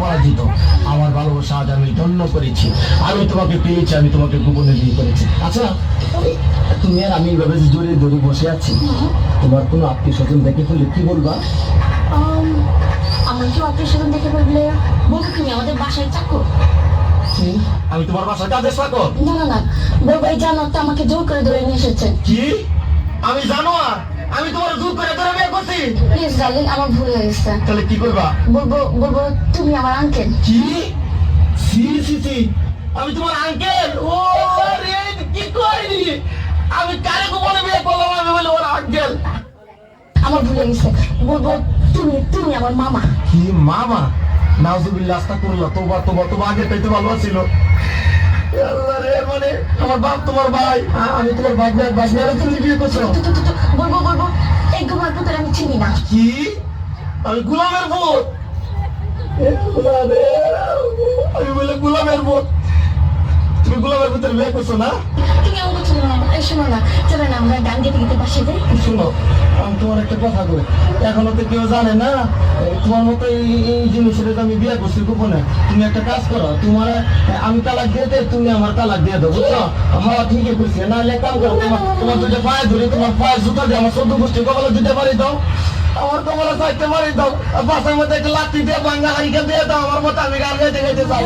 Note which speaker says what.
Speaker 1: পরাজিত। আমার ভালোবাসা আজ আমি ধন্য করেছি, আমি তোমাকে পেয়েছি, আমি তোমাকে গোপনে বিয়ে করেছি। আচ্ছা তুমি আর আমি এভাবে জড়িয়ে ধরে বসে আছি, তোমার কোনো আত্মীয় স্বজন দেখে ফেললে কি বলবা?
Speaker 2: আমার কেউ আত্মীয় স্বজন দেখে বললে বলবো তুমি আমাদের বাসায় চাকর।
Speaker 1: আমি তোমার বাসায় কাজের চাকর?
Speaker 2: না না না, বলবো এই জানোয়ারটা আমাকে জোর করে ধরে নিয়ে এসেছে।
Speaker 1: কি? আমি জানো আর আমি তোমার জোর করে ধরে বিয়ে করছি?
Speaker 2: প্লিজ ডার্লিং, আমার ভুল হয়ে গেছে।
Speaker 1: তাহলে কি করবা?
Speaker 2: বলবো বলবো তুমি আমার আঙ্কেল।
Speaker 1: কি? সি সি সি, আমি তোমার আঙ্কেল? ও রে, কি কইনি আমি, কারে গোপনে বিয়ে করলাম আমি বলে ওর আঙ্কেল?
Speaker 2: আমার ভুল হয়ে গেছে, বলবো তুমি তুমি আমার মামা।
Speaker 1: কি মামা? নাউজুবিল্লাহ, আস্তাগফিরুল্লাহ, তোবা তোবা তোবা, আগে তাই তো ভালো ছিল। আল্লাহ রে, মানে আমার বাপ তোমার ভাই, আমি তোমার বাগনারে তুমি বিয়ে করছো?
Speaker 2: বলবো বলবো এই গোমার পুত্র আমি চিনি না।
Speaker 1: কি? আমি গোলামের ভূত? আল্লাহ রে, আমি বলে গোলামের ভূত? তুমি গোলামের ভূতের বিয়ে করছো না?
Speaker 2: তুমি আমাকে চিনো না? এই শোনো না, চলো না আমরা গান গেতে গেতে বাসে যাই।
Speaker 1: শুনো, আমি তোমার একটা কথা কই, এখনো তো কেউ জানে না তোমার মতো এই জিনিসের আমি বিয়ে করছি গোপনে। তুমি একটা কাজ করো, তোমার আমি তালাক দিয়ে দেয়, তুমি আমার তালাক দিয়ে দেবো, বুঝছো? আমার ঠিকই করছি, না হলে কাম করো, তোমার দুটো পায়ে ধরে, তোমার পায়ের জুতা দিয়ে আমার 14 গোষ্ঠী কপালে দিতে পারি দাও, আমার কপালে চাইতে পারি দাও, বাসার মধ্যে একটা লাঠি দিয়ে ভাঙ্গা হারিকে দিয়ে দাও আমার মতো, আমি গান গাইতে গাইতে যাই।